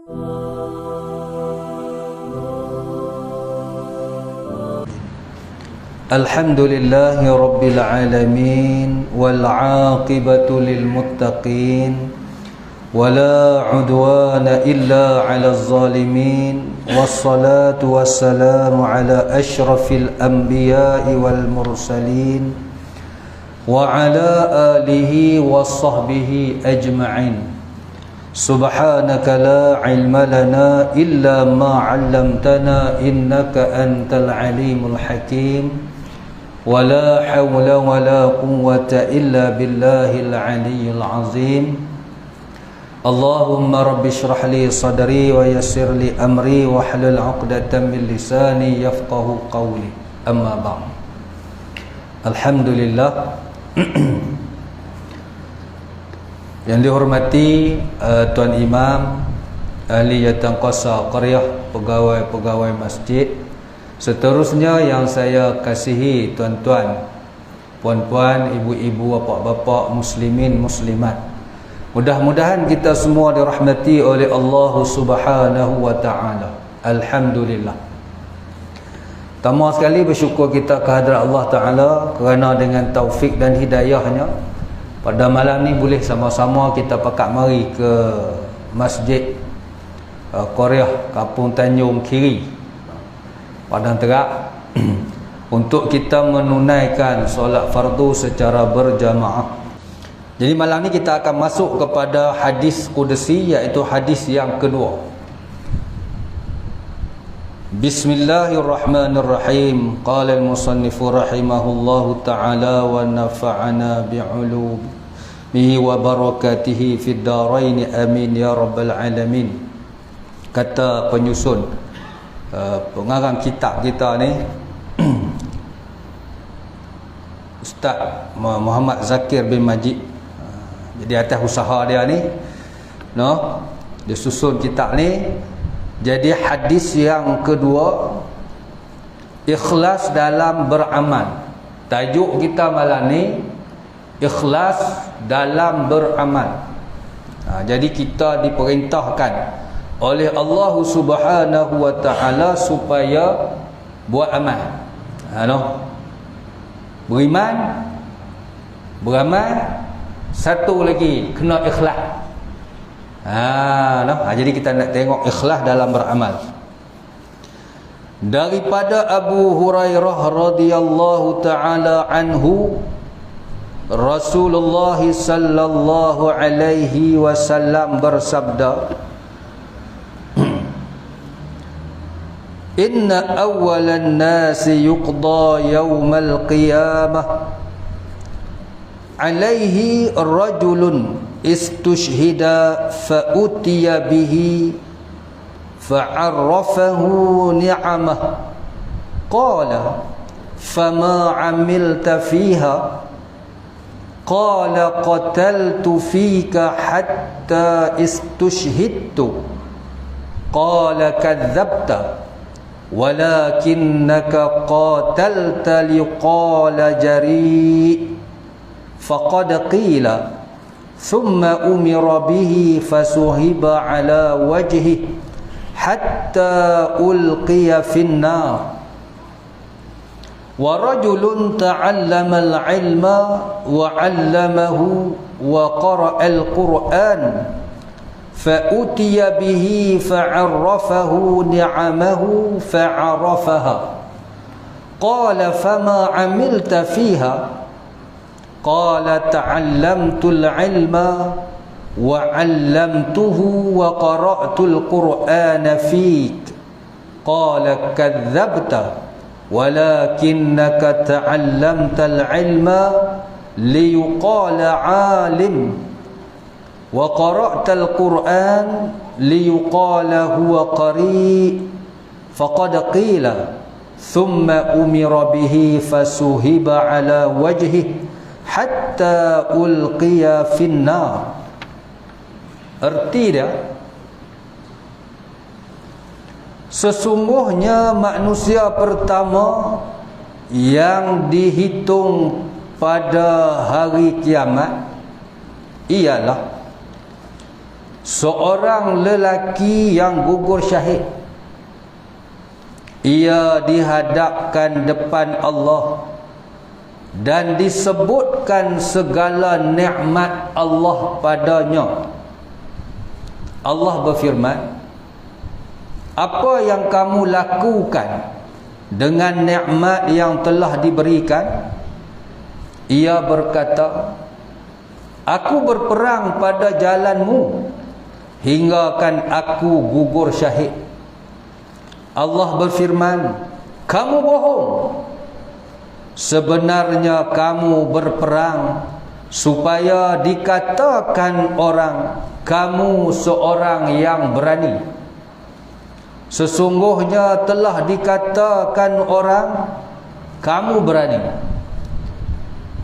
Alhamdulillahi Rabbil Alamin wal aqibatu lil muttaqin wala udwana illa 'alal zalimin wassalatu wassalamu ala asyrafil anbiya'i wal mursalin wa ala alihi wa sahbihi ajma'in. Subhanaka la ilma lana illa ma 'allamtana innaka antal alimul hakim. ولا حول ولا قوة إلا بالله العلي العظيم. اللهم رب اشرح لي صدري ويسر لي أمري واحلل عقدة من لساني يفقه قولي. أما بعد. الحمد لله. Yang dihormati Tuan Imam, ahli Jatinangkuasa Qaryah, pegawai-pegawai masjid. Seterusnya yang saya kasihi tuan-tuan, puan-puan, ibu-ibu, bapak-bapak, muslimin, muslimat. Mudah-mudahan kita semua dirahmati oleh Allah Subhanahu wa taala. Alhamdulillah. Pertama sekali bersyukur kita kehadrat Allah Taala kerana dengan taufik dan hidayahnya pada malam ni boleh sama-sama kita pakat mari ke Masjid Qaryah Kampung Tanjung Kiri, Padang Terap untuk kita menunaikan solat fardu secara berjamaah. Jadi malam ni kita akan masuk kepada hadis qudsi, iaitu hadis yang kedua. Bismillahirrahmanirrahim. Qala al-musannifu rahimahullahu ta'ala wa nafa'ana bi'ulumihi wa barakatihi fid darain amin ya rabbal alamin. Kata penyusun pengarang kitab kita ni Ustaz Muhammad Zakir bin Majid. Jadi atas usaha dia ni, dia susun kitab ni. Jadi hadis yang kedua, ikhlas dalam beramal. Tajuk kita malam ni, ikhlas dalam beramal. Jadi kita diperintahkan oleh Allah Subhanahu wa taala supaya buat amal. Beriman, beramal, satu lagi kena ikhlas. Jadi kita nak tengok ikhlas dalam beramal. Daripada Abu Hurairah radhiyallahu taala anhu, Rasulullah sallallahu alaihi wasallam bersabda, Inna awwalan nasi yuqda yawmal qiyamah alaihi rajulun istushhida fa'utiya bihi fa'arrafahu ni'amah qala fama 'amilta fiha qala qataltu fika hatta istushhidtu qala kadzabta walakinnaka qatalta liqala jari' faqad qila thumma umira bihi fasuhiba ala wajhihi hatta ulqiya finnar wa rajulun ta'allama al-ilma wa 'allamahu wa qara'a al-Qur'an فأتي به فعرفه نعمه فعرفها قال فما عملت فيها قال تعلمت العلم وعلمته وقرأت القرآن فيك قال كذبت ولكنك تعلمت العلم ليقال عالم وقرأت القرآن ليقال هو قريء فقد قيل ثم أمر به فسهب على وجهه حتى ألقي في النار. Erti dia, sesungguhnya manusia pertama yang dihitung pada hari kiamat ialah seorang lelaki yang gugur syahid, ia dihadapkan depan Allah dan disebutkan segala nikmat Allah padanya. Allah berfirman, apa yang kamu lakukan dengan nikmat yang telah diberikan? Ia berkata, aku berperang pada jalanmu hingga kan aku gugur syahid. Allah berfirman, kamu bohong. Sebenarnya kamu berperang supaya dikatakan orang kamu seorang yang berani. Sesungguhnya telah dikatakan orang kamu berani.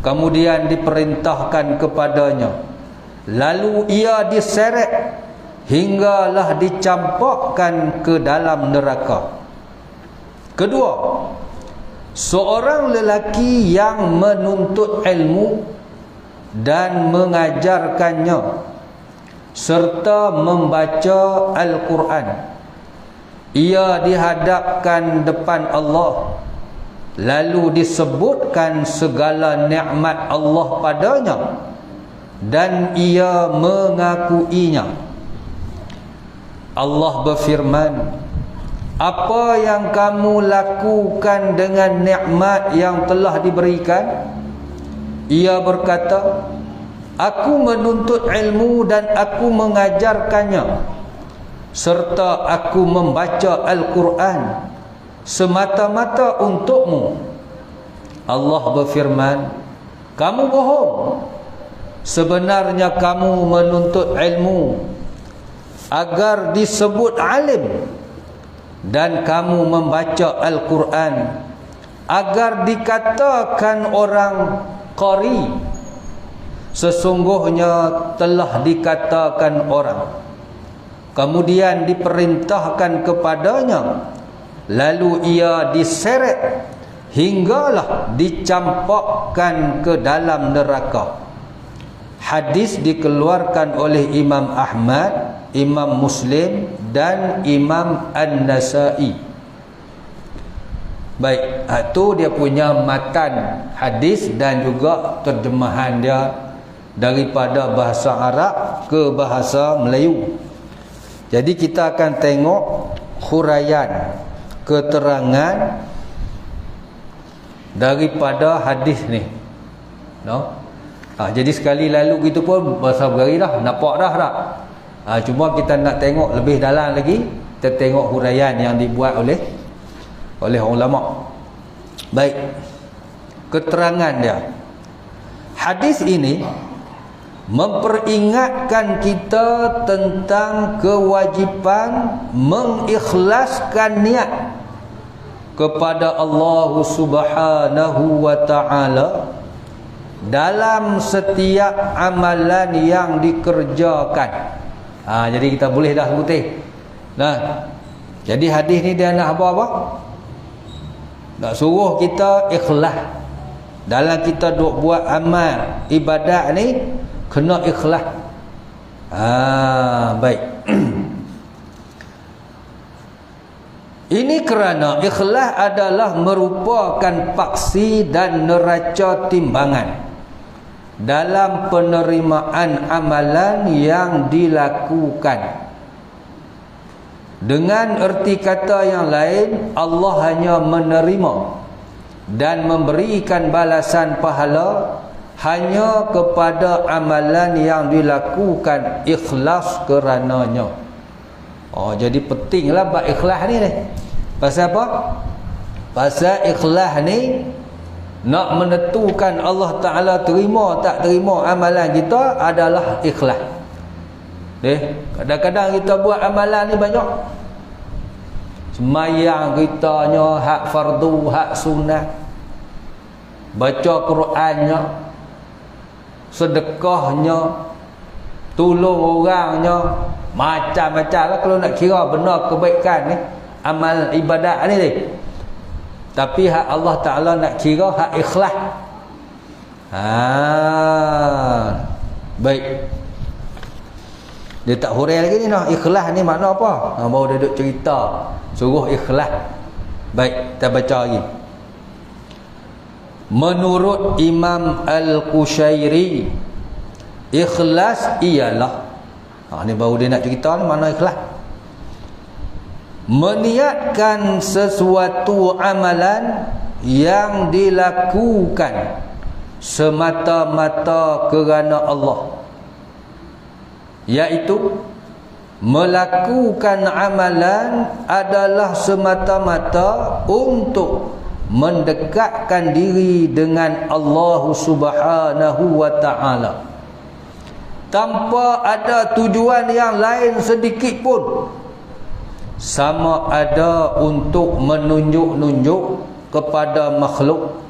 Kemudian diperintahkan kepadanya, lalu ia diseret hinggalah dicampakkan ke dalam neraka. Kedua, seorang lelaki yang menuntut ilmu dan mengajarkannya serta membaca Al-Quran, ia dihadapkan depan Allah, lalu disebutkan segala nikmat Allah padanya dan ia mengakuinya. Allah berfirman, apa yang kamu lakukan dengan nikmat yang telah diberikan? Ia berkata, aku menuntut ilmu dan aku mengajarkannya serta aku membaca Al-Quran semata-mata untukmu. Allah berfirman, kamu bohong. Sebenarnya kamu menuntut ilmu agar disebut alim dan kamu membaca Al-Quran agar dikatakan orang qari. Sesungguhnya telah dikatakan orang. Kemudian diperintahkan kepadanya, lalu ia diseret hinggalah dicampakkan ke dalam neraka. Hadis dikeluarkan oleh Imam Ahmad, Imam Muslim dan Imam An-Nasai. Baik, itu dia punya matan hadis dan juga terjemahan dia daripada bahasa Arab ke bahasa Melayu. Jadi kita akan tengok huraian keterangan daripada hadis ni. No? Jadi sekali lalu gitu pun bahasa bergari dah, nampak dah tak? Cuma kita nak tengok lebih dalam lagi, kita tengok huraian yang dibuat oleh ulama. Baik, keterangan dia. Hadis ini memperingatkan kita tentang kewajipan mengikhlaskan niat kepada Allah Subhanahu wa taala dalam setiap amalan yang dikerjakan. Jadi kita boleh dah putih. Nah, jadi hadis ni dia nak apa? Nak suruh kita ikhlas. Dalam kita duk buat amal ibadat ni kena ikhlas. Baik. Ini kerana ikhlas adalah merupakan paksi dan neraca timbangan dalam penerimaan amalan yang dilakukan. Dengan erti kata yang lain, Allah hanya menerima dan memberikan balasan pahala hanya kepada amalan yang dilakukan ikhlas kerananya. Jadi pentinglah bab ikhlas ni. Pasal apa? Pasal ikhlas ni nak menentukan Allah Ta'ala terima tak terima amalan kita adalah ikhlas. Kadang-kadang kita buat amalan ni banyak. Semayang kitanya hak fardu, hak sunat, baca Qurannya, sedekahnya, tolong orangnya, macam-macam lah kalau nak kira benar kebaikan ni, amal ibadat ni. Tapi hak Allah Ta'ala nak kira hak ikhlas. Baik. Dia tak huraikan lagi ni. Ikhlas ni makna apa? Baru dia duduk cerita. Suruh ikhlas. Baik, kita baca lagi. Menurut Imam Al-Qushairi, ikhlas ialah, ni baru dia nak cerita ni mana ikhlas. Meniatkan sesuatu amalan yang dilakukan semata-mata kerana Allah, iaitu melakukan amalan adalah semata-mata untuk mendekatkan diri dengan Allah Subhanahu wa ta'ala, tanpa ada tujuan yang lain sedikit pun, sama ada untuk menunjuk-nunjuk kepada makhluk,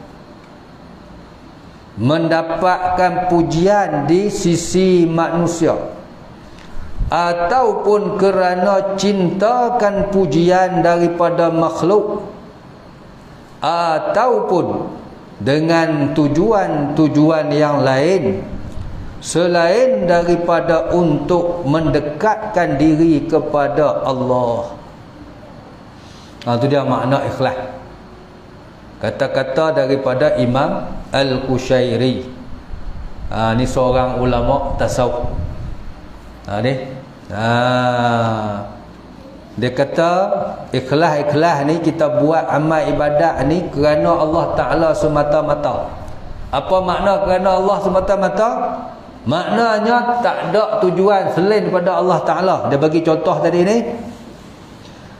mendapatkan pujian di sisi manusia, ataupun kerana cintakan pujian daripada makhluk, ataupun dengan tujuan-tujuan yang lain selain daripada untuk mendekatkan diri kepada Allah. Itu dia makna ikhlas. Kata-kata daripada Imam Al-Qushairi. Ni seorang ulama tasawuf. Dia kata ikhlas ni kita buat amal ibadat ni kerana Allah Ta'ala semata-mata. Apa makna kerana Allah semata-mata? Maknanya tak ada tujuan selain daripada Allah Ta'ala. Dia bagi contoh tadi ni,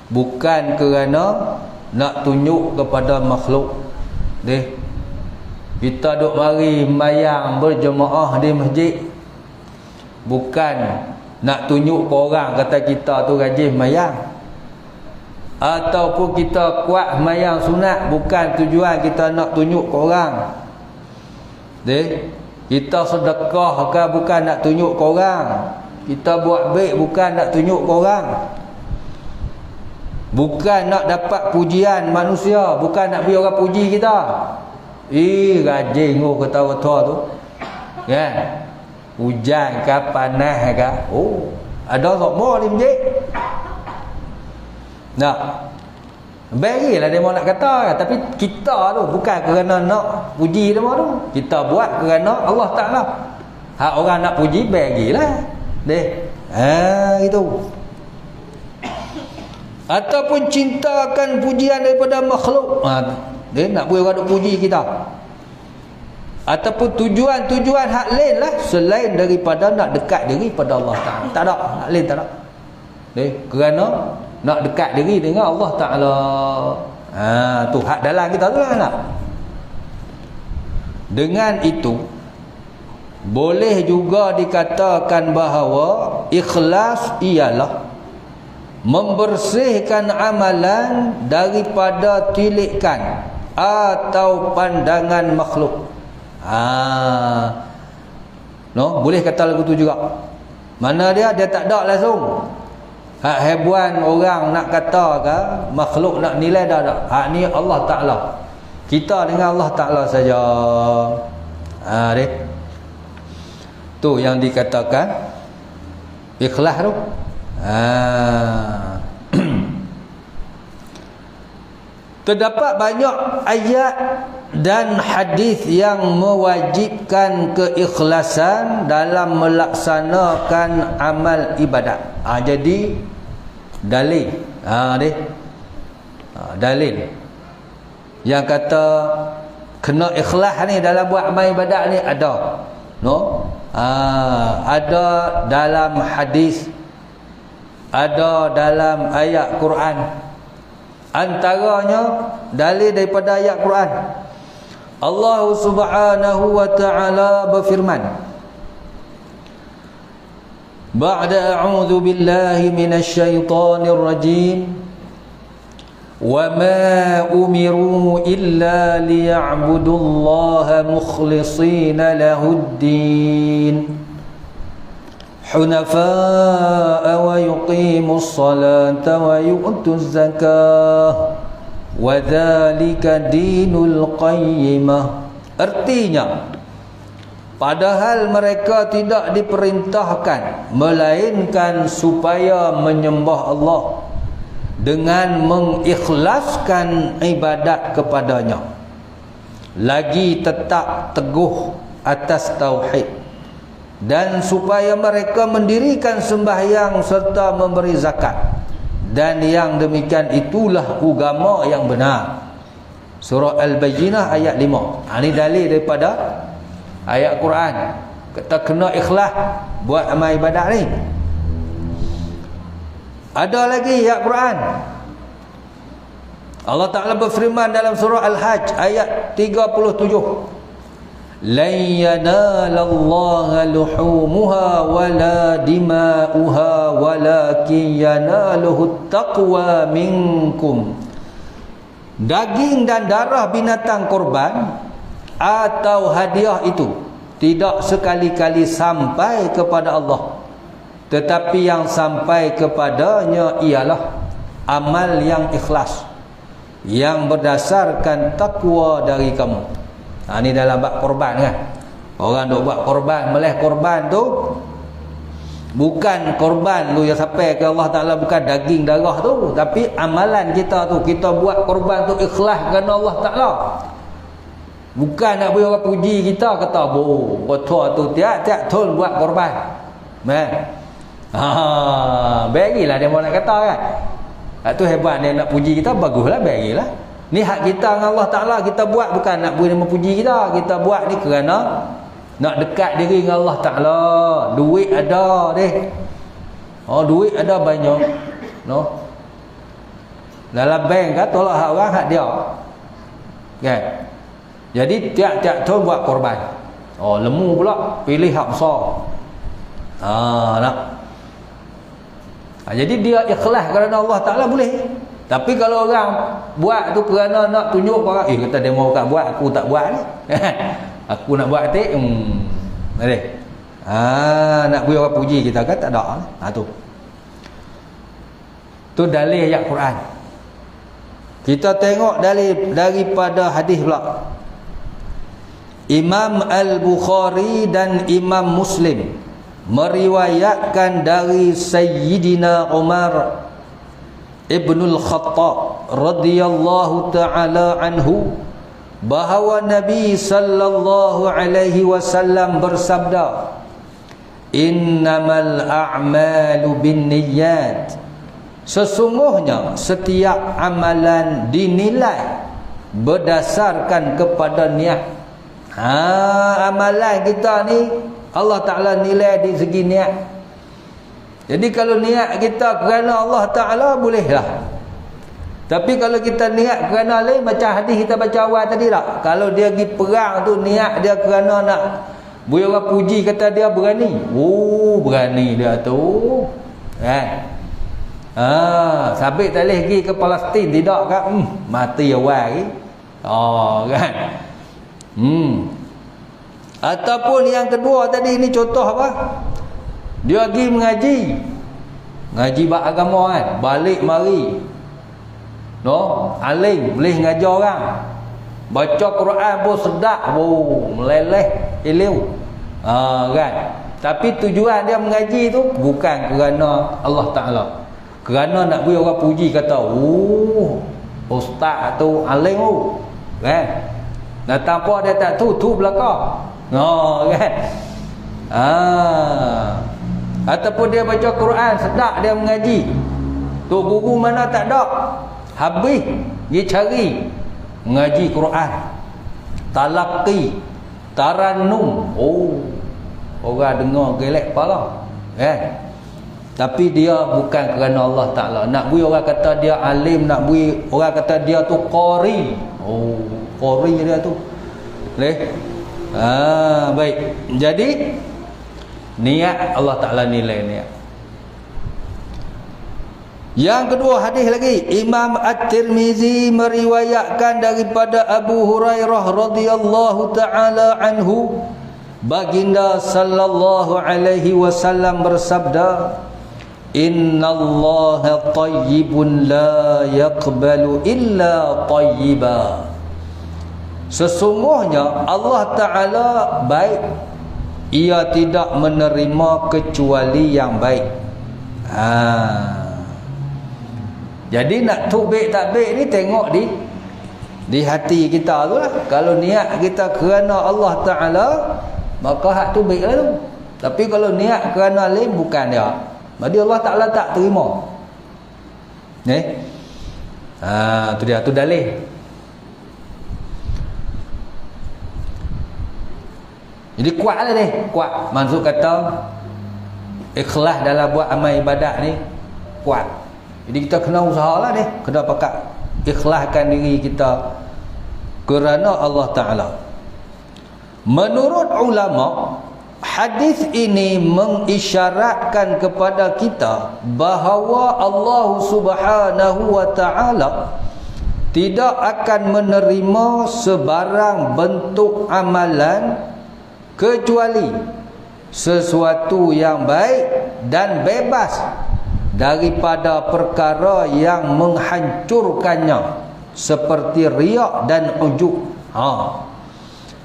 bukan kerana nak tunjuk kepada makhluk. Kita duk mari sembahyang berjemaah di masjid, bukan nak tunjuk ke orang kata kita tu rajin sembahyang. Ataupun kita kuat sembahyang sunat, bukan tujuan kita nak tunjuk ke orang. Kita sedekah ke bukan nak tunjuk ke orang. Kita buat baik bukan nak tunjuk ke orang. Bukan nak dapat pujian manusia, bukan nak bagi orang puji kita. Rajin ketawa-tawa tu. Kan? Hujan ke panas ke. Ada semua di masjid. Bagilah dia mau nak kata, tapi kita tu bukan kerana nak puji dia tu. Kita buat kerana Allah Ta'ala. Hak orang nak puji, bagilah. Gitu. Ataupun cintakan pujian daripada makhluk. Dia nak boleh orang nak puji kita. Ataupun tujuan-tujuan hak lain lah selain daripada nak dekat diri pada Allah Ta'ala. Tak ada, hak lain tak ada. Kerana nak dekat diri dengan Allah Ta'ala. Tu hak dalam kita tu lah. Dengan itu boleh juga dikatakan bahawa ikhlas ialah membersihkan amalan daripada tilikan atau pandangan makhluk. Boleh kata lagu tu juga. Mana dia tak ada langsung. Hak hebuan orang nak kata ke, makhluk nak nilai dah. Hak ni Allah Ta'ala. Kita dengan Allah Ta'ala saja. Tu yang dikatakan ikhlas tu. Terdapat banyak ayat dan hadis yang mewajibkan keikhlasan dalam melaksanakan amal ibadat. Jadi dalil dalil yang kata kena ikhlas ni dalam buat amal ibadat ni ada. Ada dalam hadis, ada dalam ayat Quran. Antaranya dalil daripada ayat Quran. Allah Subhanahu wa ta'ala berfirman, Ba'da a'udzu billahi minasy syaithanir rajim. Wa ma umiru illa liya'budullaha mukhlishina lahuddin hunafa'a wa yuqimus salata wa yu'tuz zakah wa dzalika dinul qayyimah. Artinya padahal mereka tidak diperintahkan melainkan supaya menyembah Allah dengan mengikhlaskan ibadat kepadanya, lagi tetap teguh atas tauhid, dan supaya mereka mendirikan sembahyang serta memberi zakat, dan yang demikian itulah agama yang benar. Surah Al-Bayyinah ayat 5. Ini dalil daripada ayat Quran. Kita kena ikhlas buat amal ibadat ni. Ada lagi ayat Quran. Allah Ta'ala berfirman dalam surah Al-Hajj ayat 37. Lan yanalallaha luhumuha wala dima'uha walakin yanaluhu taqwa minkum. Daging dan darah binatang korban atau hadiah itu tidak sekali-kali sampai kepada Allah, tetapi yang sampai kepadanya ialah amal yang ikhlas yang berdasarkan takwa dari kamu. Ini dalam bab korban kan. Orang duk buat korban, meleh korban tu bukan korban lu yang sampai ke Allah Ta'ala, bukan daging darah tu, tapi amalan kita tu. Kita buat korban tu ikhlas kerana Allah Ta'ala, bukan nak beri orang puji kita, kata kotor tu tiap-tiap tun buat korban. Berilah dia mau nak kata kan. Tu hebat dia nak puji kita, baguslah, berilah. Ni hak kita dengan Allah Ta'ala, kita buat bukan nak beri dia memuji kita. Kita buat ni kerana nak dekat diri dengan Allah Ta'ala. Duit ada deh. Duit ada banyak. Dalam bank kan tolak hak orang, hak dia. Kan? Jadi tiap-tiap tahun buat korban. Lemu pula pilih hak besar. Nak. Jadi dia ikhlas kerana Allah Ta'ala boleh. Tapi kalau orang buat tu kerana nak tunjuk orang, kata dia mau tak buat, aku tak buat ni. Aku nak buat tik, nak beri orang puji kita kan, tak ada. Tu dalil ayat Quran. Kita tengok dalil daripada hadis pula. Imam Al-Bukhari dan Imam Muslim meriwayatkan dari Sayyidina Umar Ibnul Khattab radhiyallahu ta'ala anhu bahawa Nabi sallallahu alaihi wasallam bersabda, innamal a'malu binniyat, sesungguhnya setiap amalan dinilai berdasarkan kepada niat. Amalan kita ni Allah Ta'ala nilai di segi niat. Jadi kalau niat kita kerana Allah Ta'ala, bolehlah. Tapi kalau kita niat kerana lain, macam hadis kita baca awal tadi tak? Kalau dia pergi perang tu, niat dia kerana nak beri orang puji, kata dia berani. Berani dia tu. Sabit tak boleh pergi ke Palestin, tidak kan? Mati awal lagi. Kan? Ataupun yang kedua tadi, ni contoh apa? Dia pergi ngaji bab agama kan, balik mari alim boleh ngajar orang, baca Quran pun sedap, meleleh ilmu kan. Tapi tujuan dia mengaji tu bukan kerana Allah Ta'ala, kerana nak beri orang puji, kata ustaz tu alim tu kan. Nak tanpa dia tak tu belakang kan. Ataupun dia baca Quran sedap, dia mengaji tu, guru mana tak ada, habis dia cari mengaji Quran, talaqi, tarannum, orang dengar gelek kepala kan. Tapi dia bukan kerana Allah Ta'ala. Nak beri orang kata dia alim, nak beri orang kata dia tu qari. Qari dia tu boleh. Baik. Jadi niat Allah Ta'ala nilai niat. Yang kedua hadis lagi, Imam At-Tirmizi meriwayatkan daripada Abu Hurairah radhiyallahu ta'ala anhu, baginda sallallahu alaihi wasallam bersabda, innallaha tayyibun la yaqbalu illa tayyiba. Sesungguhnya Allah Ta'ala baik ia tidak menerima kecuali yang baik. Jadi nak tu baik tak baik ni tengok di hati kita tu lah. Kalau niat kita kerana Allah Ta'ala, maka hak tu baik lah tu. Tapi kalau niat kerana lain, bukan dia, jadi Allah Ta'ala tak terima. Tu dia, tu dalih. Jadi kuat lah ni, kuat. Maksud kata ikhlas dalam buat amal ibadat ni kuat. Jadi kita kena usaha lah ni, kena pakat ikhlaskan diri kita kerana Allah Ta'ala. Menurut ulama, hadis ini mengisyaratkan kepada kita bahawa Allah Subhanahu wa Ta'ala tidak akan menerima sebarang bentuk amalan kecuali sesuatu yang baik dan bebas daripada perkara yang menghancurkannya seperti riak dan ujub.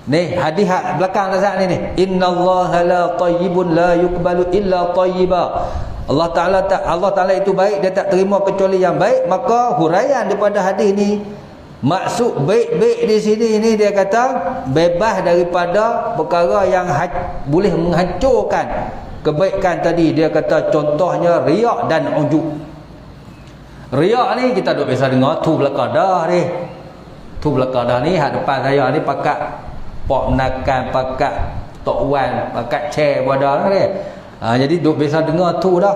Ni hadis belakang saat ni. Innallaha la tayyibun la yuqbalu illa tayyiba. Allah Ta'ala itu baik, dia tak terima kecuali yang baik. Maka huraian daripada hadis ni, maksud baik-baik di sini ni dia kata bebas daripada perkara yang boleh menghancurkan kebaikan tadi. Dia kata contohnya riak dan ujub. Riak ni kita duk biasa dengar tu belakang dah ni. Tu belakang dah ni hak depan saya ni pakat pok menakan, pakat tok wan, pakat chair pada ni. Jadi duk biasa dengar tu dah.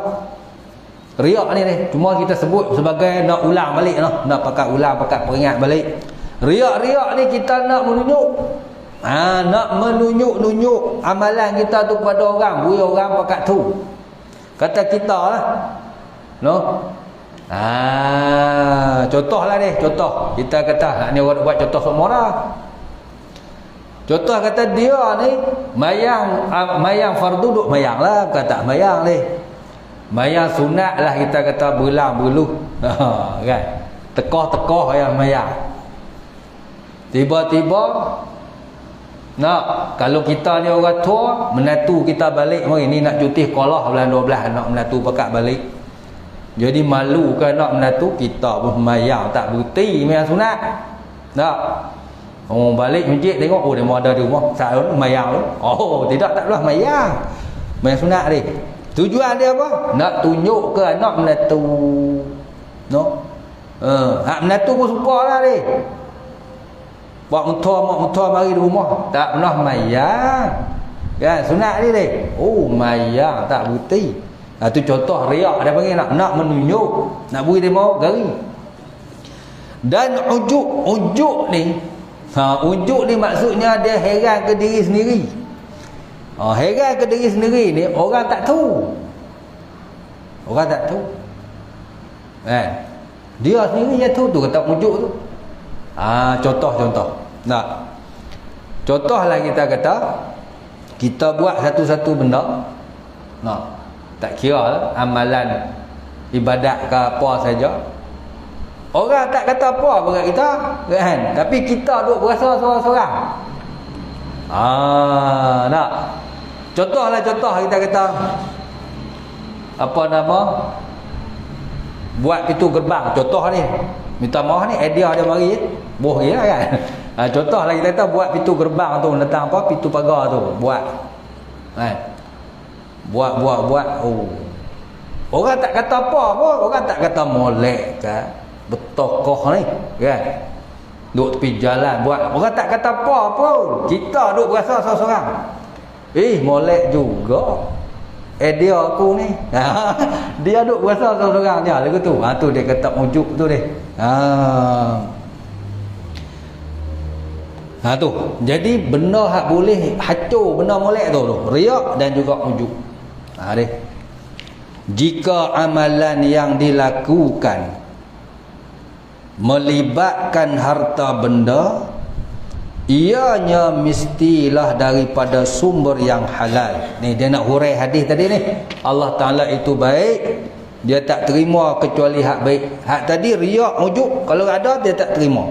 Riak ni. Cuma kita sebut sebagai nak ulang balik noh, nak pakat ulang, pakat peringat balik. Riak ni kita nak menunjuk. Nak menunjuk amalan kita tu kepada orang, bui orang pakat tu. Kata kita lah. No. Contohlah ni, contoh. Kita kata ni orang buat contoh semua dah. Contoh kata dia ni mayang fardu duk mayang lah, kata mayang ni. Mayang sunat lah kita kata belang berluh. Kan? Tekoh-tekoh yang mayang. Tiba-tiba nak, kalau kita ni orang tua, menatu kita balik hari ni nak cuti sekolah bulan 12, nak menatu pakat balik. Jadi malu kan nak menatu, kita pun mayang tak berhenti mayang sunat. Tak. Oh, balik masjid tengok, oh dia mau ada di rumah sahur mayang tu. Oh, tak belah mayang. Mayang sunat ni. Tujuan dia apa? Nak tunjuk ke anak menatu. No. Hak menatu pun suka lah ni. Buat mutua mari di rumah, tak pernah mayang. Kan sunat ni. Oh, mayang tak berhenti. Tu contoh riak dia panggil, nak menunjuk, nak beri dia mau gari. Dan ujuk ni, ujuk ni maksudnya dia heran ke diri sendiri. Heran ke diri sendiri ni orang tak tahu. Orang tak tahu. Dia sendiri je tahu tu kata ujuk tu. Contoh. Nah. Contohlah kita kata kita buat satu-satu benda. Tak kira lah, amalan ibadat ke apa saja. Orang tak kata apa berat kita, kan? Tapi kita duk berasa seorang-seorang. Nak. Contoh kita kata apa nama? Buat pintu gerbang. Contoh ni. Minta maaf ni idea dia mari. Boh dia kan. Contohlah kita kata buat pintu gerbang tu, letak apa? Pintu pagar tu, buat. Buat. Oh. Orang tak kata apa pun, orang tak kata molek kan. Bertokoh ni, kan. Duk tepi jalan buat. Orang tak kata apa pun. Kita duk berasa seorang-seorang. Molek juga. Dia aku ni. Dia duk berasa seorang-seorang dia lagu tu. Tu dia kata ujuk tu dia. Tu. Jadi benda hak boleh hancur benda molek tu. Riak dan juga ujuk. Dia. Jika amalan yang dilakukan melibatkan harta benda, ianya mestilah daripada sumber yang halal. Ni dia nak hurai hadis tadi ni. Allah Ta'ala itu baik, dia tak terima kecuali hak baik. Hak tadi riak, ujuk, kalau ada dia tak terima.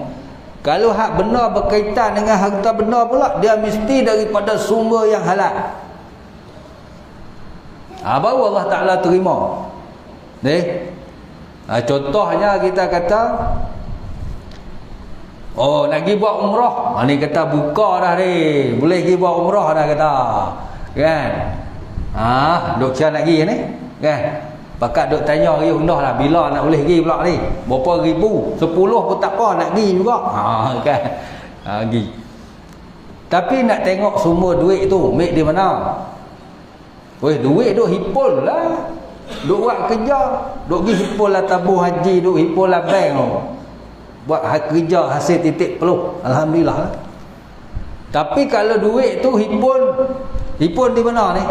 Kalau hak benda berkaitan dengan harta benda pula, dia mesti daripada sumber yang halal. Baru Allah Ta'ala terima. Contohnya kita kata, nak pergi buat umrah. Ni kata buka dah ni, boleh pergi buat umrah dah kata. Kan? Duk kira nak pergi ni. Kan? Pakat duk tanya hari undah lah, bila nak boleh pergi pula ni. Berapa ribu? 10 pun tak apa, nak pergi juga. Kan? Pergi. Tapi nak tengok semua duit tu, ambil di mana? Duit duk hipul lah. Duk buat kerja, duk pergi hipul lah tabung haji, duk hipul lah bank tu. Buat kerja hasil titik peluh, alhamdulillah lah. Tapi kalau duit tu hipun di mana ni?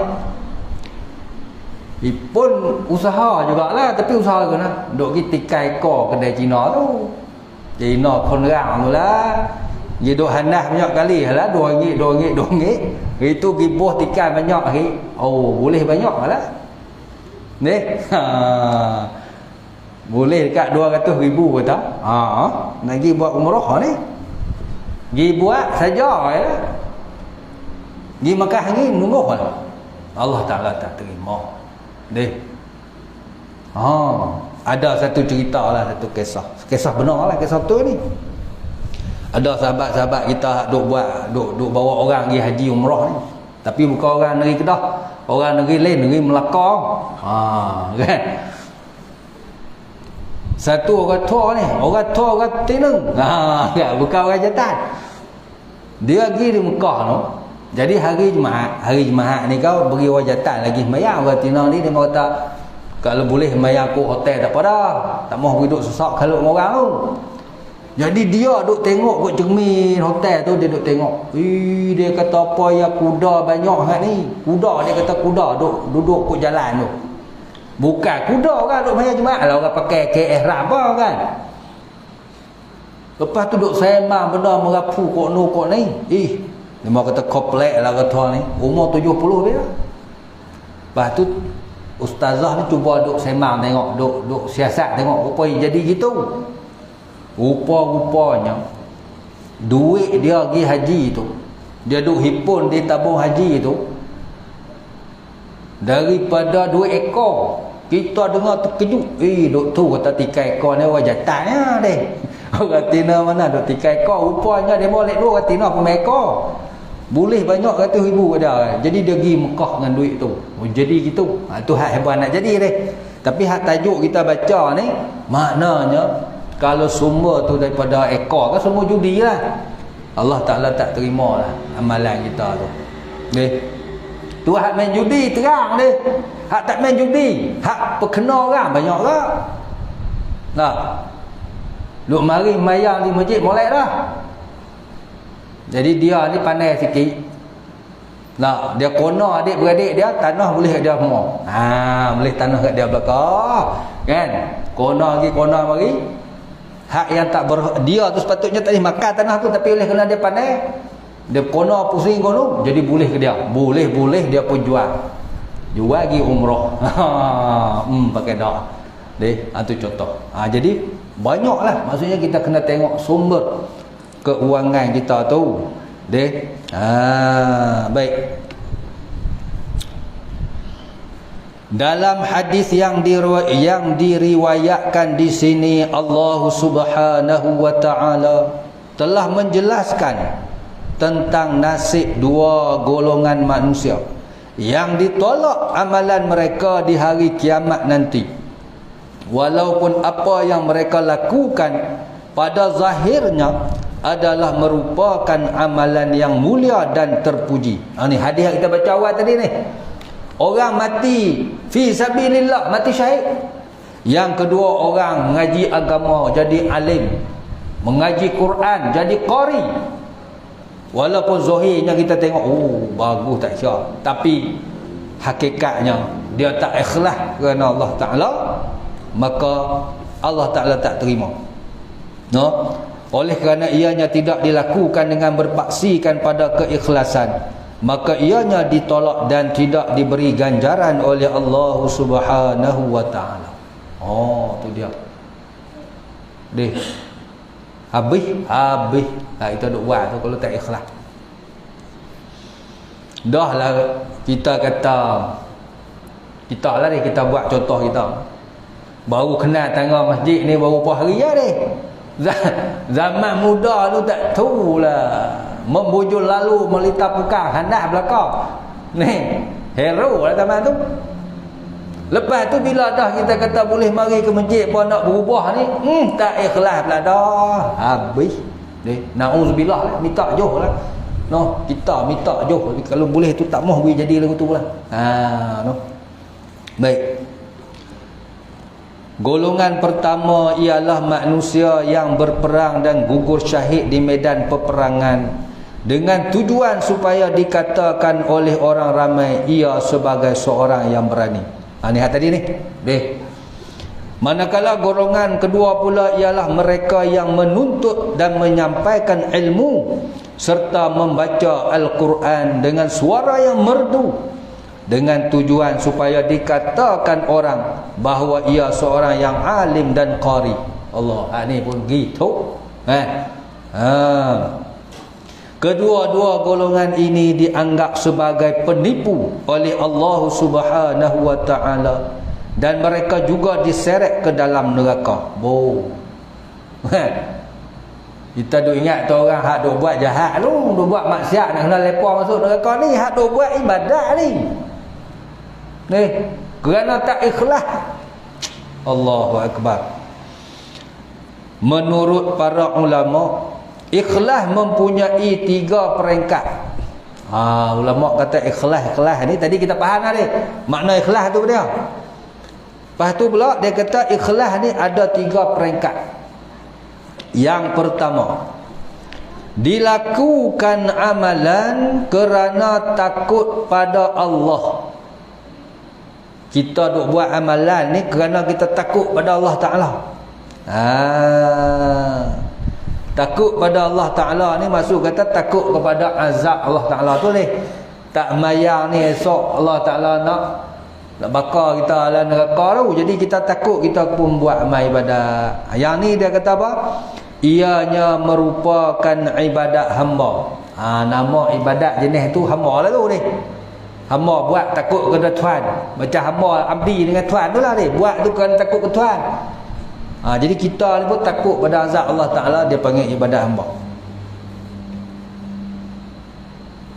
Hipun usaha jugalah, tapi usaha ke mana? Duk pergi tikai ekor kedai Cina tu. Cina konrang tu lah. Dia duk handas banyak kali lah, RM2. Itu pergi buh tikai banyak lagi. Boleh banyak lah. Ni. Boleh dekat 200,000 kata. Nak pergi buat umrah ni. Pergi buat saja ya. Pergi Makkah ni nunggu lah. Allah Ta'ala tak terima. Ada satu cerita lah, satu kisah. Kisah benar lah kisah betul ni. Ada sahabat-sahabat kita duk bawa orang pergi haji umrah ni. Tapi bukan orang negeri Kedah. Orang negeri lain, negeri Melaka. Kan? Satu orang tua ni, orang Teneng. Bukan orang jantan. Dia pergi di Mekah tu. Jadi hari Jumaat ni kau bagi orang jantan lagi sembahyang. Orang Teneng ni dia kata, kalau boleh sembahyang kat hotel tak apa dah. Tak mahu duduk sesak kalau orang tu. Jadi dia duk tengok kat cermin hotel tu, dia duk tengok. Dia kata apa ya, kuda banyak sangat ni. Kuda, dia kata kuda duduk kat jalan tu. Bukan kuda kan duk sembahyang Jumaat lah, orang pakai ihram apa kan. Lepas tu duk semang benda merapu kok ni. Dia mau kata komplek lah kata ni. Umur 70 dia. Lepas tu ustazah ni cuba duk semang tengok, duk siasat tengok apa yang jadi gitu. Rupa-rupanya duit dia pergi haji tu, dia duk hipun di tabung haji tu, daripada 2 ekor. Kita dengar terkejut. Duk tu kata 3 ekor ni orang jantan ya deh. Orang Tina mana duk 3 ekor. Rupanya dia boleh 2 orang Tina pun ekor. Boleh banyak 100,000 ada. Jadi dia pergi Mekah dengan duit tu. Jadi gitu. Tu hak hebat nak jadi deh. Tapi hak tajuk kita baca ni, maknanya kalau sumber tu daripada ekor kan semua judi lah. Allah Ta'ala tak terima lah amalan kita tu. Tu hak main judi terang dia. Hak tak main judi, hak perkena orang banyak tak? Duk mari mayang di masjid molek dah. Jadi dia ni pandai sikit. Dia kona adik-beradik dia, tanah boleh kat dia semua. Boleh tanah kat dia belakang. Kan? Kona mari. Hak yang tak dia tu sepatutnya tak boleh makan tanah tu, tapi oleh kerana dia pandai, dia kona pusing kono, jadi boleh ke dia. Boleh dia pun jual pergi umrah. Pakai dah. Itu contoh. Jadi banyaklah, maksudnya kita kena tengok sumber keuangan kita tu. Baik. Dalam hadis yang diriwayatkan di sini, Allah Subhanahu wa taala telah menjelaskan tentang nasib 2 golongan manusia yang ditolak amalan mereka di hari kiamat nanti. Walaupun apa yang mereka lakukan pada zahirnya adalah merupakan amalan yang mulia dan terpuji. Ini hadis yang kita baca awal tadi ni. Orang mati fi sabilillah, mati syahid. Yang kedua, orang mengaji agama jadi alim, mengaji Quran jadi qari. Walaupun zahirnya kita tengok bagus tak syak, tapi hakikatnya dia tak ikhlas kerana Allah Taala, maka Allah Taala tak terima. Oleh kerana ianya tidak dilakukan dengan berpaksikan pada keikhlasan, maka ianya ditolak dan tidak diberi ganjaran oleh Allah Subhanahu wa taala. Tu dia. Habis. Kita duk buat tu kalau tak ikhlas. Dah lah kita kata Kita lah ni, kita buat contoh kita. Baru kenal tangga masjid ni baru berapa hari ya ni. Zaman muda tu tak tahu lah. Membujur lalu melita pukar handah belakang. Ni, hero lah zaman tu. Lepas tu bila dah kita kata boleh mari ke masjid pun nak berubah ni, tak ikhlas pula dah. Habis. Na'udzubillah, minta jauh lah. No, kita minta jauh. Kalau boleh tu tak mahu jadi lagu tu lah. No. Baik. Golongan pertama ialah manusia yang berperang dan gugur syahid di medan peperangan dengan tujuan supaya dikatakan oleh orang ramai ia sebagai seorang yang berani. Ni tadi ni. Manakala golongan kedua pula ialah mereka yang menuntut dan menyampaikan ilmu serta membaca Al-Quran dengan suara yang merdu dengan tujuan supaya dikatakan orang bahawa ia seorang yang alim dan qari. Allah, ni pun gitu. Kedua-dua golongan ini dianggap sebagai penipu oleh Allah Subhanahu wa taala dan mereka juga diseret ke dalam neraka. Kita duk ingat tu orang hak duk buat jahat tu, duk buat maksiat nak kena lepa masuk neraka ni, hak duk buat ibadat ni. Kerana tak ikhlas. Allahu akbar. Menurut para ulama, ikhlas mempunyai 3 peringkat. Ulama kata ikhlas ni tadi kita faham dah ni. Makna ikhlas tu dia. Lepas tu pula dia kata ikhlas ni ada 3 peringkat. Yang pertama, dilakukan amalan kerana takut pada Allah. Kita duk buat amalan ni kerana kita takut pada Allah Ta'ala. Takut pada Allah Ta'ala ni maksud kata takut kepada azab Allah Ta'ala tu ni. Tak mayang ni esok Allah Ta'ala nak bakar kita dalam neraka tu. Jadi kita takut, kita pun buat amal ibadat. Yang ni dia kata apa? Ianya merupakan ibadat hamba. Nama ibadat jenis tu hamba lah tu ni. Hamba buat takut kepada Tuhan. Macam hamba abdi dengan Tuhan tu lah ni. Buat tu kan takut ke Tuhan. Jadi kita ni pun takut pada azab Allah Ta'ala. Dia panggil ibadat hamba.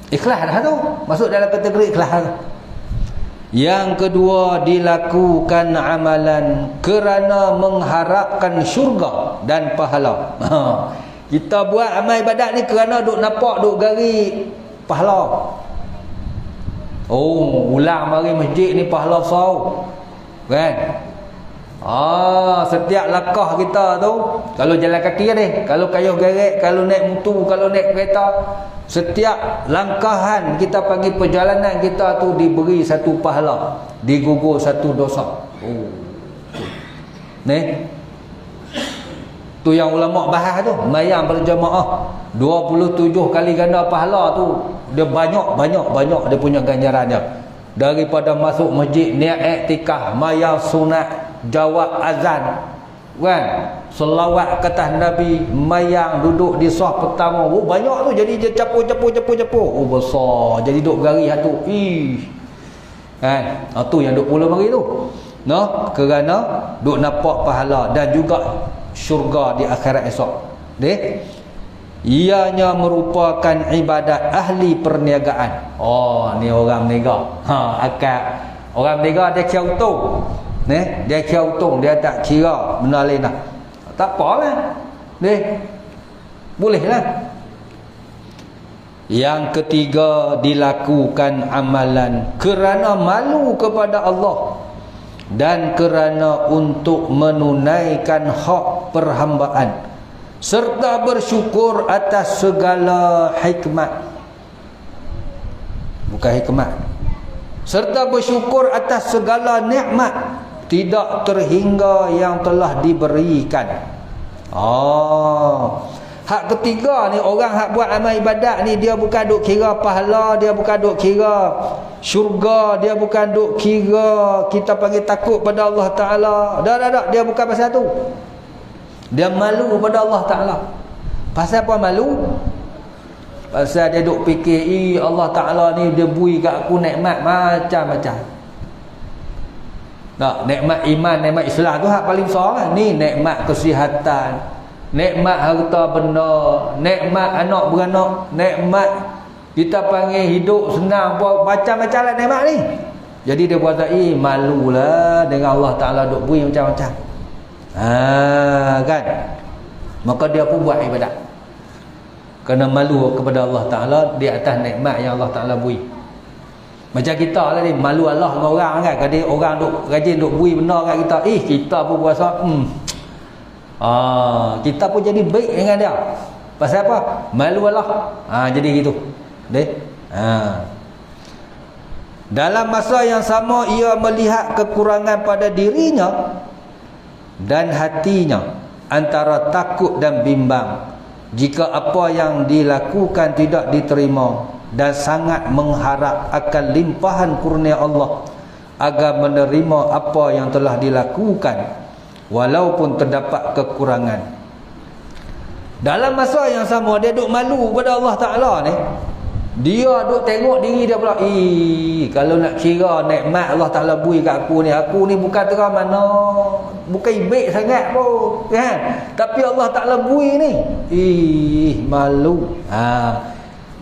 Ikhlas dah tu. Masuk dalam kategori ikhlas tu. Yang kedua, dilakukan amalan kerana mengharapkan syurga dan pahala. Kita buat amal ibadat ni kerana duk nampak, duk gari pahala. Ulang mari masjid ni pahala sau. Kan? Setiap langkah kita tu, kalau jalan kaki ni, kalau kayuh gerek, kalau naik motor, kalau naik kereta, setiap langkahan kita panggil perjalanan kita tu diberi satu pahala, digugur satu dosa. Ni tu yang ulama bahas tu, mayang berjamaah 27 kali ganda pahala tu. Dia banyak dia punya ganjaran dia. Daripada masuk masjid, niat iktikaf, mayang sunat, jawab azan, kan, selawat ke atas Nabi, mayang duduk di saf pertama. Banyak tu. Jadi dia capur. Besar. Jadi duk gari hatu. Kan? Tu yang duk pula mari tu. Kerana duk nampak pahala dan juga syurga di akhirat esok. Ianya merupakan ibadat ahli perniagaan. Ni orang berniaga. Akal orang berniaga dia kira untung. Dia kira untung, dia tak kira benda lain dah. Tak apalah. Boleh lah. Yang ketiga, dilakukan amalan kerana malu kepada Allah dan kerana untuk menunaikan hak perhambaan serta bersyukur atas segala hikmat. Bukan hikmat. Serta bersyukur atas segala nikmat tidak terhingga yang telah diberikan. Hak ketiga ni, orang hak buat amal ibadat ni, dia bukan duk kira pahala, dia bukan duk kira syurga, dia bukan duk kira kita panggil takut pada Allah Ta'ala. Dah, dia bukan pasal tu. Dia malu pada Allah Ta'ala. Pasal apa malu? Pasal dia duk fikir, Allah Ta'ala ni dia beri kat aku nikmat macam-macam. Nak nikmat iman, nikmat Islam tu hak paling besar lah. Ni nikmat kesihatan, nikmat harta benda, nikmat anak beranak, nikmat kita panggil hidup senang, macam-macam lah nikmat ni. Jadi dia berkata, malulah dengan Allah Ta'ala duk beri macam-macam. Kan? Maka dia pun buat ibadat. Kerana malu kepada Allah Ta'ala di atas nikmat yang Allah Ta'ala beri. Macam kita lah ni, malu Allah dengan orang kan. Kadang orang duk rajin duk beri benda kat kita, kita pun berasa kita pun jadi baik dengan dia. Pasal apa? Malu Allah. Jadi gitu. Dalam masa yang sama ia melihat kekurangan pada dirinya dan hatinya, antara takut dan bimbang jika apa yang dilakukan tidak diterima, dan sangat mengharap akan limpahan kurnia Allah agar menerima apa yang telah dilakukan walaupun terdapat kekurangan. Dalam masa yang sama dia duk malu pada Allah Ta'ala ni. Dia duk tengok diri dia pula, kalau nak kira nikmat Allah Ta'ala beri kat aku ni bukan terang mana, bukan baik sangat pun kan, tapi Allah Ta'ala beri ni, malu.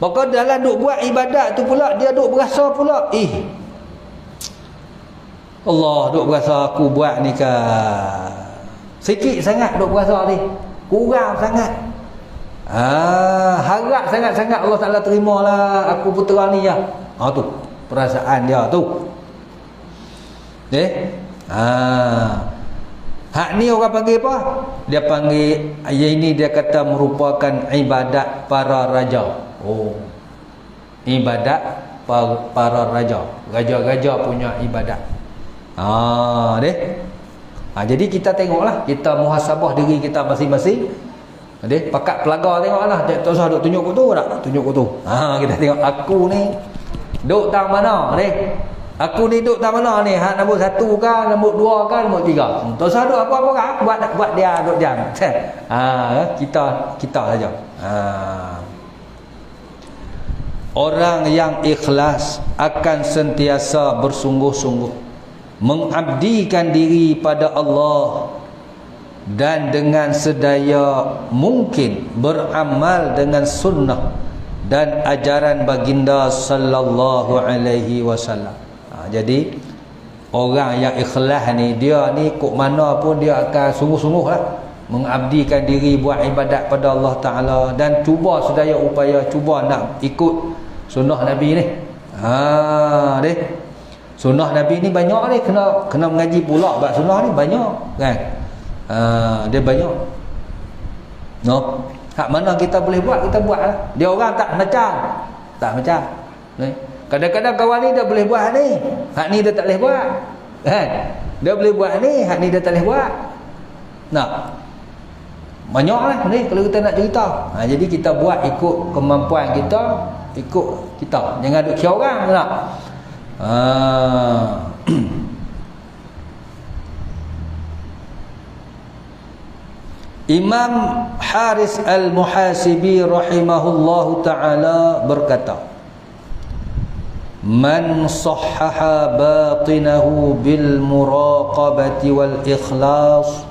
Maka dalam duk buat ibadat tu pula dia duk berasa pula, Allah duk berasa aku buat ni kan sikit sangat, duk berasa ni kurang sangat. Harap sangat-sangat Allah Ta'ala terimalah aku putera ni ya. Tu perasaan dia tu. Hak ni orang panggil apa? Dia panggil, ini dia kata merupakan ibadat para raja. Ibadat para raja. Raja-raja punya ibadat. Jadi kita tengoklah, kita muhasabah diri kita masing-masing. Pakat pelagar tengoklah, tak usah duk tunjuk aku tu, tak tunjuk aku tu. Kita tengok aku ni duk tang mana ni? Aku ni duk tang mana ni? Hak nombor 1 kan, nombor 2 kan, nombor 3. Tak usah duk apa-apa kan, buat dia duk diam. Kita saja. Orang yang ikhlas akan sentiasa bersungguh-sungguh mengabdikan diri pada Allah dan dengan sedaya mungkin beramal dengan sunnah dan ajaran baginda sallallahu alaihi wasallam. Jadi orang yang ikhlas ni, dia ni kok mana pun dia akan sungguh-sungguhlah mengabdikan diri buat ibadat pada Allah Ta'ala dan cuba sedaya upaya, cuba nak ikut sunnah Nabi ni. Sunnah Nabi ni banyak ni, kena mengaji pula bab sunnah ni banyak kan. Dia banyak. Hak mana kita boleh buat, kita buat lah. Dia orang tak macam kadang-kadang kawan ni dia boleh buat ni, hak ni dia tak boleh buat kan. Dia boleh buat ni, hak ni dia tak boleh buat. Banyak lah ni kalau kita nak cerita. Jadi kita buat ikut kemampuan kita, ikut kita, jangan duk kira orang tak. Imam Haris Al-Muhasibi rahimahullahu ta'ala berkata, man sahhaha batinahu bil muraqabati wal ikhlas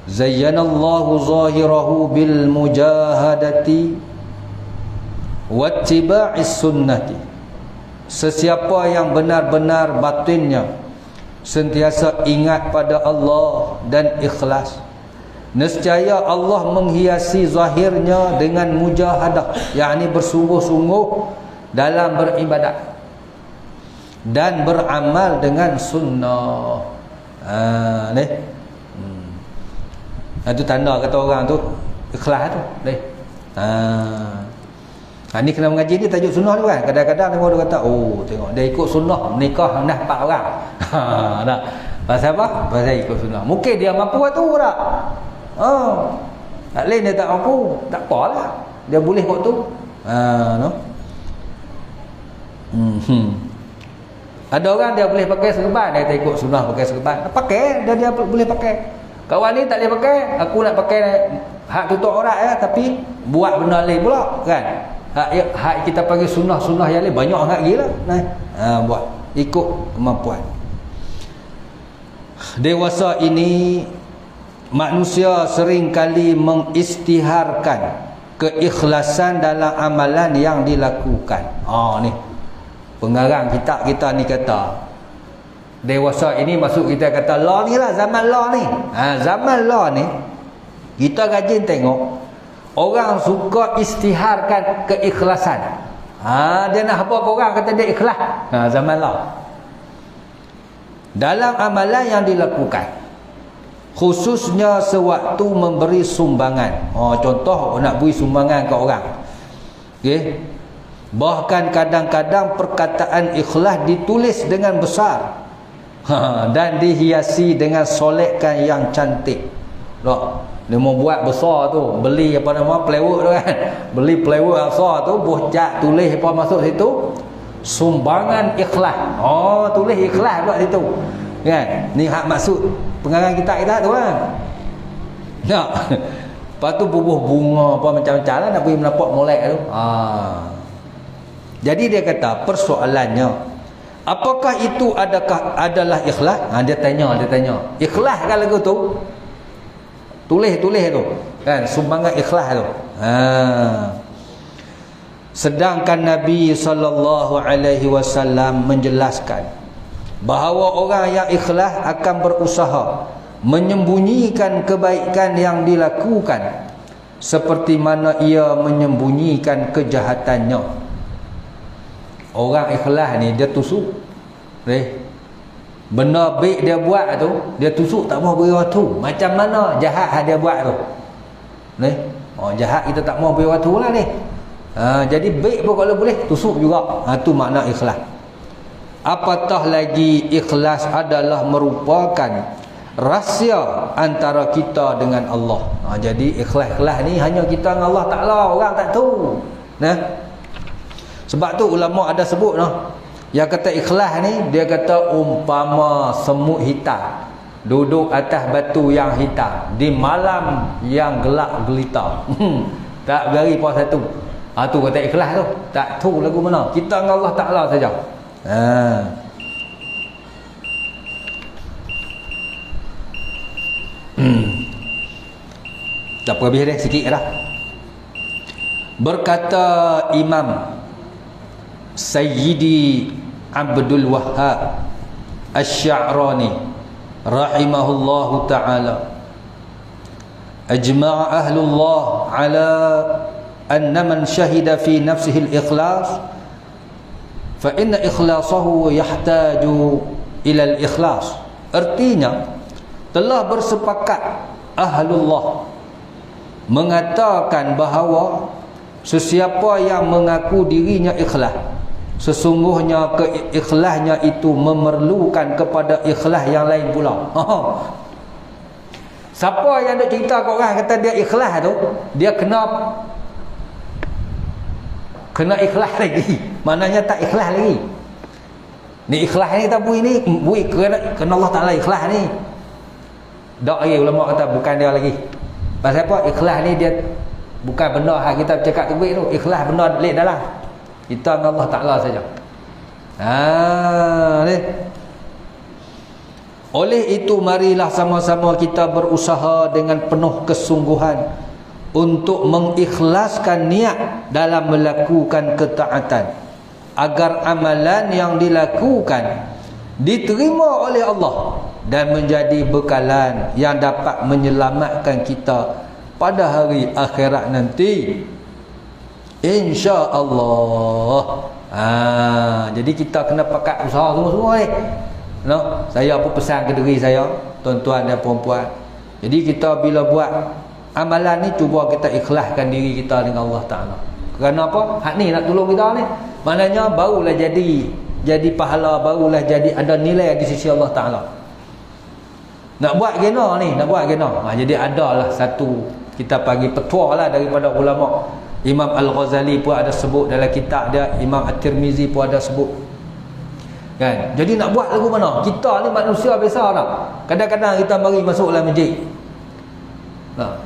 zayyanallahu zahirahu bil mujahadati wattiba'is sunnati. Sesiapa yang benar-benar batinnya sentiasa ingat pada Allah dan ikhlas, nescaya Allah menghiasi zahirnya dengan mujahadah, yakni bersungguh-sungguh dalam beribadat dan beramal dengan sunnah. Itu tanda kata orang tu ikhlas tu. Ni kena mengaji ni tajuk sunnah tu kan. Kadang-kadang dia kata, tengok dia ikut sunnah menikah dah 4 orang. Tak. Pasal apa? Pasal ikut sunnah. Mungkin dia mampu tu tak. Tak lain dia tak mampu, tak apalah. Dia boleh kot tu. Ada orang dia boleh pakai serban, dia tak ikut sunnah pakai serban. Pakai, dia boleh pakai. Kawan ni tak boleh pakai, aku nak pakai hak tutup aurat ya, tapi buat benda lain pula kan. Hak kita panggil sunnah yang lain banyak sangat gila. Buat ikut kemampuan. Dewasa ini manusia sering kali mengisytiharkan keikhlasan dalam amalan yang dilakukan. Ni pengarang kitab kita ni kata, dewasa ini maksud kita kata law ni lah, zaman law ni. Zaman law ni kita rajin tengok orang suka isytiharkan keikhlasan. Dia nak apa orang kata dia ikhlas. Zaman law dalam amalan yang dilakukan, khususnya sewaktu memberi sumbangan. Contoh nak beri sumbangan ke orang, okay? Bahkan kadang-kadang perkataan ikhlas ditulis dengan besar dan dihiasi dengan solekan yang cantik. Dia mau buat besar tu, beli apa nama plywood tu kan, beli plywood besar tu, bocak tulis apa masuk situ, sumbangan ikhlas. Tulis ikhlas buat situ kan. Ni hak maksud pengarang kita tu kan. Lepas tu bubuh bunga apa macam-macam lah nak pergi menapak molek tu. Jadi dia kata persoalannya, apakah itu adalah ikhlas? Dia tanya ikhlas kan lagu tu, tulis tu kan, sumbangan ikhlas tu. Sedangkan Nabi SAW menjelaskan bahawa orang yang ikhlas akan berusaha menyembunyikan kebaikan yang dilakukan seperti mana ia menyembunyikan kejahatannya. Orang ikhlas ni dia tusuk. Benda baik dia buat tu, dia tusuk tak mau beri waktu. Macam mana jahat dia buat tu. Jahat kita tak mau beri waktu lah ni. Jadi baik pun kalau boleh tusuk juga. Tu makna ikhlas. Apatah lagi ikhlas adalah merupakan rahsia antara kita dengan Allah. Jadi ikhlas ni hanya kita dengan Allah Ta'ala, orang tak tahu. Sebab tu ulama ada sebut yang kata ikhlas ni, dia kata umpama semut hitam duduk atas batu yang hitam di malam yang gelap gelita. Tak beri puas satu. Tu kata ikhlas tu. Tak tahu lagu mana. Kita dengan Allah Ta'ala saja. Tak apa, habis dah sikit dah. Berkata Imam Sayyidi Abdul Wahhab Asy-Sya'rani rahimahullahu ta'ala, ajma'a ahlullah ala anna man syahida fi nafsihi al-ikhlas fa inna ikhlasahu yahtaju ila al-ikhlas. Artinya telah bersepakat ahlullah mengatakan bahawa sesiapa yang mengaku dirinya ikhlas, sesungguhnya keikhlasnya itu memerlukan kepada ikhlas yang lain pula. Siapa yang nak cerita kat orang kata dia ikhlas tu, dia kena ikhlas lagi. Maknanya tak ikhlas lagi. Ni ikhlas ni tak bui ni, bui kerana Allah Ta'ala ikhlas ni. Tak lagi ulama kata bukan dia lagi. Pasal apa? Ikhlas ni dia bukan benda hak kita cakap tu, ikhlas benda lek dalam. Kita dengan Allah Ta'ala saja. Ni. Oleh itu marilah sama-sama kita berusaha dengan penuh kesungguhan untuk mengikhlaskan niat dalam melakukan ketaatan, agar amalan yang dilakukan diterima oleh Allah dan menjadi bekalan yang dapat menyelamatkan kita pada hari akhirat nanti, insya-Allah. Jadi kita kena pakat usaha semua-semua ni. Saya pun pesan ke diri saya, tuan-tuan dan puan-puan. Jadi kita bila buat amalan ni, cuba kita ikhlaskan diri kita dengan Allah Ta'ala. Kerana apa? Hak ni nak tolong kita ni. Maknanya barulah jadi pahala, barulah jadi ada nilai di sisi Allah Ta'ala. Nak buat gena ni, nak buat gena. Jadi adalah satu, kita bagi petua lah daripada ulama. Imam Al-Ghazali pun ada sebut dalam kitab dia, Imam At-Tirmizi pun ada sebut. Kan? Jadi nak buat lagu mana? Kita ni manusia biasa tak? Kadang-kadang kita mari masuk dalam masjid.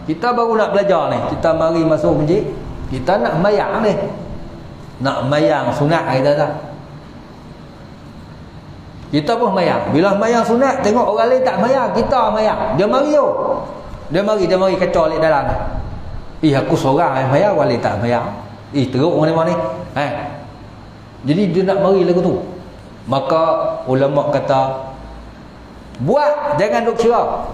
Kita baru nak belajar ni, kita mari masuk masjid, kita nak mayang ni. Nak mayang sunat kita tak? Kita pun mayang. Bila mayang sunat, tengok orang lain tak mayang, kita mayang. Dia mari yo. Dia mari kacau lik dalam. Aku seorang yang mayang, orang lain tak mayang. Teruk mana-mana ni. Jadi dia nak mari lagu tu. Maka ulama kata, buat, jangan duk kira.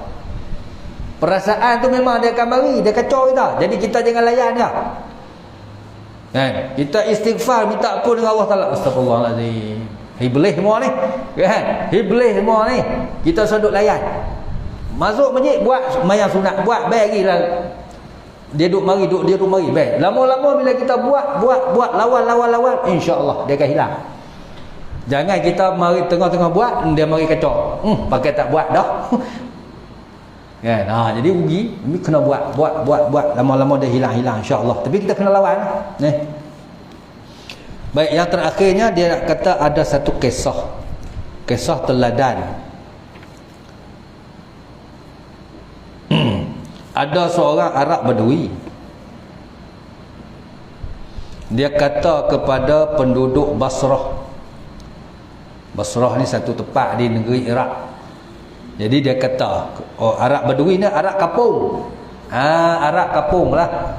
Perasaan tu memang dia akan mari, dia kacau kita. Jadi kita jangan layan dia. Kita istighfar, minta ampun dengan Allah Taala. Astagfirullahalazim. Iblis semua ni. Iblis semua ni. Kita seduk layan. Masuk masjid, buat mayang sunat, buat bagilah. Dia duk mari, baik. Lama-lama bila kita buat lawan, insya-Allah dia akan hilang. Jangan kita mari tengah-tengah buat, dia mari kacau. Pakai tak buat dah. Jadi rugi, ini kena buat. Lama-lama dia hilang insya-Allah. Tapi kita kena lawan. Baik, yang terakhirnya dia nak kata ada satu kisah teladan. Ada seorang Arab Badui. Dia kata kepada penduduk Basrah. Basrah ni satu tempat di negeri Iraq. Jadi dia kata, Arab Badui ni Arab kapung. Arab kapung lah.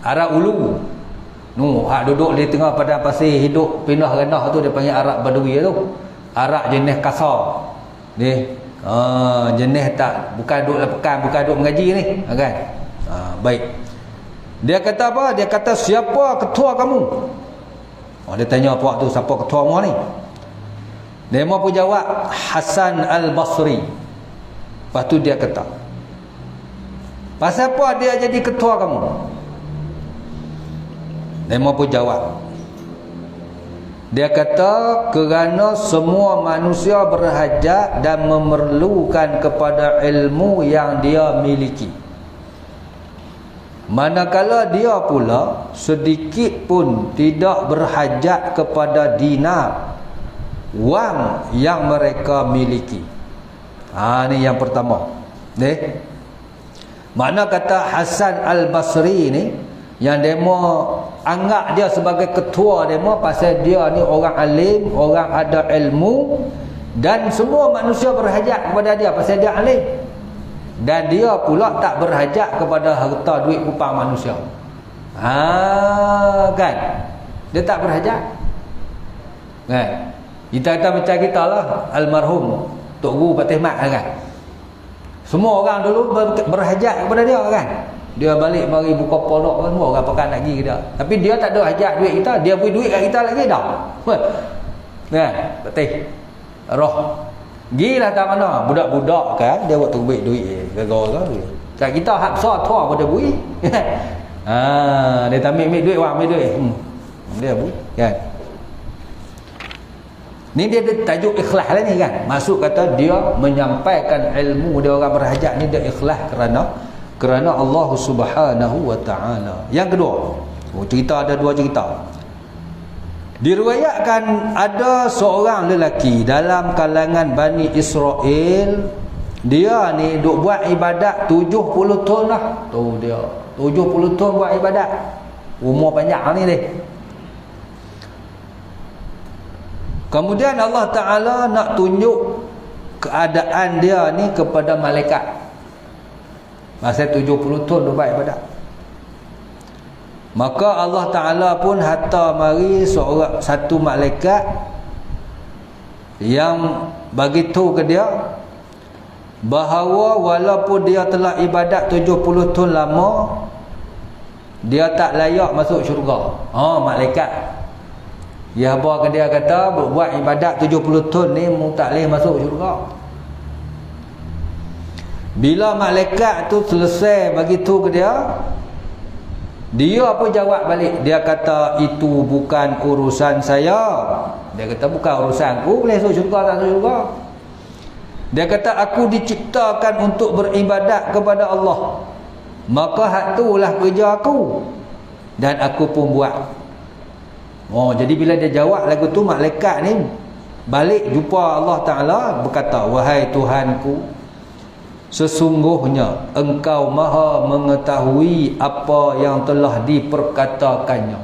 Arab ulu. Hak duduk di tengah padang pasir, hidup pindah rendah tu dia panggil Arab Badui tu. Arab jenis kasar. Jenis tak, bukan duduk lepekan, bukan duduk mengaji ni, kan? Baik. Dia kata apa? Dia kata, siapa ketua kamu? Dia tanya puak tu, siapa ketua mu ni? Dia mau jawab, Hasan Al-Basri. Lepas tu dia kata, pasal apa dia jadi ketua kamu? Dia mau jawab, dia kata, kerana semua manusia berhajat dan memerlukan kepada ilmu yang dia miliki. Manakala dia pula sedikit pun tidak berhajat kepada dinar, wang yang mereka miliki. Ni yang pertama. Makna kata Hasan Al-Basri ni, yang demo anggap dia sebagai ketua demo pasal dia ni orang alim, orang ada ilmu, dan semua manusia berhajat kepada dia pasal dia alim. Dan dia pula tak berhajat kepada harta duit upah manusia. Kan? Dia tak berhajat. Kan? Kita kata macam kita lah, almarhum Tok Guru Patih Mat kan. Semua orang dulu berhajat kepada dia kan. Dia balik mari buka pondok semua orang pakai nak pergi ke dia. Tapi dia tak ada hajat duit kita, dia beri duit kat kita lagi dah. Kan? Patih. Roh. Gilah tak mana budak-budak kan dia buat terbit duit gagal duit. Kat kita hak besar tua pada bui. Dia tak ambil duit, wang ambil duit. Dia bui kan. Ni dia tajuk ikhlas lah ni kan. Maksud kata dia menyampaikan ilmu dia orang berhajat ni dia ikhlas kerana Allah Subhanahu wa taala. Yang kedua, cerita ada dua cerita. Diriwayatkan ada seorang lelaki dalam kalangan Bani Israel. Dia ni duk buat ibadat 70 tahun lah. Tu dia 70 tahun buat ibadat. Umur panjang ni dia. Kemudian Allah Ta'ala nak tunjuk keadaan dia ni kepada malaikat. Masa 70 tahun duk buat ibadat. Maka Allah Ta'ala pun hantar mari satu malaikat yang bagi tahu ke dia bahawa walaupun dia telah ibadat 70 tahun lama, dia tak layak masuk syurga. Malaikat ya apa ke dia kata buat ibadat 70 tahun ni mu tak boleh masuk syurga. Bila malaikat tu selesai bagi tahu ke dia pun jawab balik. Dia kata itu bukan urusan saya. Dia kata bukan urusanku, boleh masuk syurga tak masuk syurga. Dia kata aku diciptakan untuk beribadat kepada Allah. Maka hak itulah kerja aku. Dan aku pun buat. Jadi bila dia jawab lagu tu, malaikat ni balik jumpa Allah Ta'ala berkata, wahai Tuhanku, sesungguhnya engkau maha mengetahui apa yang telah diperkatakannya.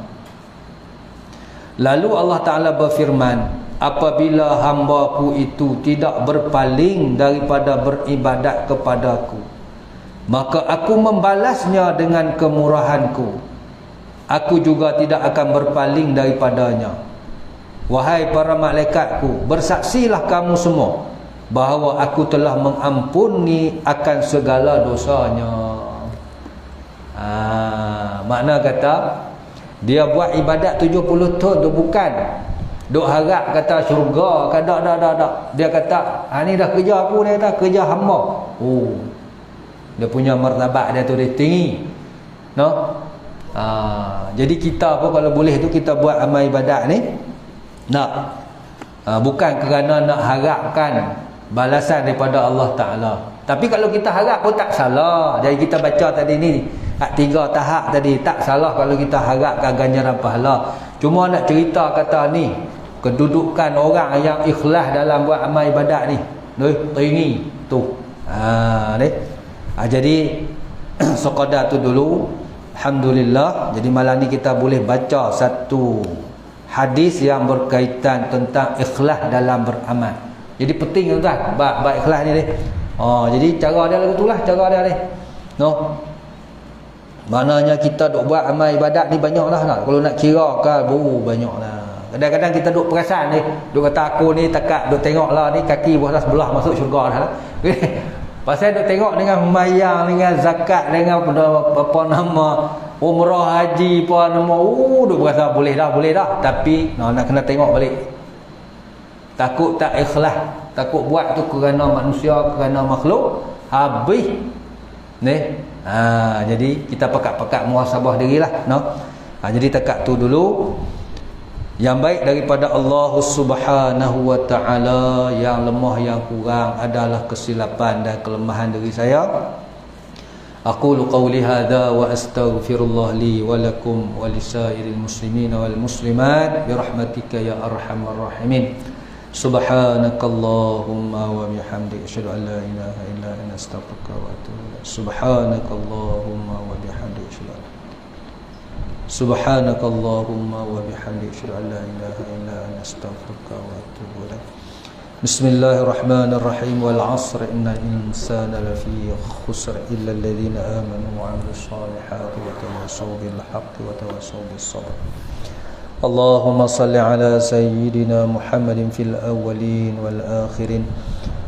Lalu Allah Ta'ala berfirman, apabila hamba-Ku itu tidak berpaling daripada beribadat kepadaku, maka Aku membalasnya dengan kemurahan-Ku. Aku juga tidak akan berpaling daripadanya. Wahai para malaikat-Ku, bersaksilah kamu semua bahawa Aku telah mengampuni akan segala dosanya. Makna kata dia buat ibadat 70 tahun tu bukan duk harap kata syurga ke tak. Dia kata ni dah kerja aku, dia kata kerja hamba. Dia punya martabat dia tu dia tinggi, no? Jadi kita pun kalau boleh tu kita buat amal ibadat ni nak bukan kerana nak harapkan balasan daripada Allah Ta'ala. Tapi kalau kita harap pun tak salah. Jadi kita baca tadi ni 3 tahap tadi, tak salah kalau kita harapkan ganjaran pahala. Cuma nak cerita kata ni kedudukan orang yang ikhlas dalam buat amal ibadat ni tinggi tu. Jadi sekadar tu dulu. Alhamdulillah. Jadi malam ni kita boleh baca satu hadis yang berkaitan tentang ikhlas dalam beramal. Jadi penting tuan bab ikhlas ni. Jadi cara dia lagu itulah cara dia ni. No. Maknanya kita duk buat amal ibadat ni banyaklah nak. Kalau nak kira kan banyaklah. Kadang-kadang kita duk perasan ni, duk kata aku ni takat duk tengoklah ni kaki buah sebelah masuk syurga dah. Pasal duk tengok dengan sembahyang, dengan zakat, dengan apa nama umrah haji apa nama, duk berasa boleh dah. Tapi nak kena tengok balik. Takut tak ikhlas, takut buat tu kerana manusia, kerana makhluk, habis ni. Jadi kita pakat-pakat muhasabah dirilah, no. Jadi takat tu dulu. Yang baik daripada Allah Subhanahu wa taala, yang lemah yang kurang adalah kesilapan dan kelemahan diri saya. Aqulu qawli hadza wa astaghfirullah li wa lakum wa lisairil muslimin wal muslimat bi rahmatika ya arhamar rahimin. Subhanakallahumma wa bihamdika asyhadu an la ilaha illa anta astaghfiruka wa atubu ilaik. Subhanakallahumma wa bihamdika asyhadu an Subhanakallahumma wa bihamdika asyhadu an la ilaha illa anta astaghfiruka wa atubu ilaik. Bismillahirrahmanirrahim. Wal 'asr innal insana lafi khusr illa alladhina amanu wa 'amilus solihati wa tawassaw bil haqqi wa tawassaw bis sabr. Allahumma salli ala sayyidina Muhammadin fil awwalin wal akhirin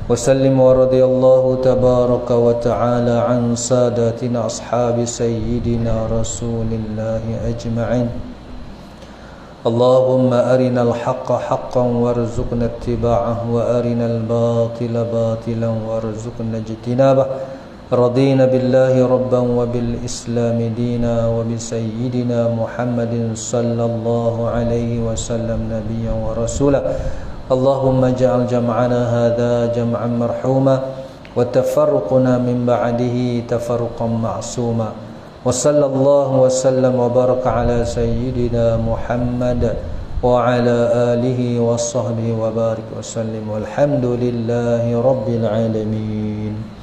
wa sallim wa radiyallahu tabaraka wa ta'ala an sadatina ashabi sayyidina rasulillahi ajma'in. Allahumma arinal haqqa haqqan warzuqna ittiba'ah wa arinal batila batilan warzuqna ijtinabah. رضينا بالله ربا وبالإسلام دينا وبسيدنا محمد صلى الله عليه وسلم نبيا ورسولا. اللهم اجعل جمعنا هذا جمعا مرحوما وتفرقنا من بعده تفرقا معصوما. وصلى الله وسلم وبارك على سيدنا محمد وعلى آله وصحبه وبارك وسلم والحمد لله رب العالمين.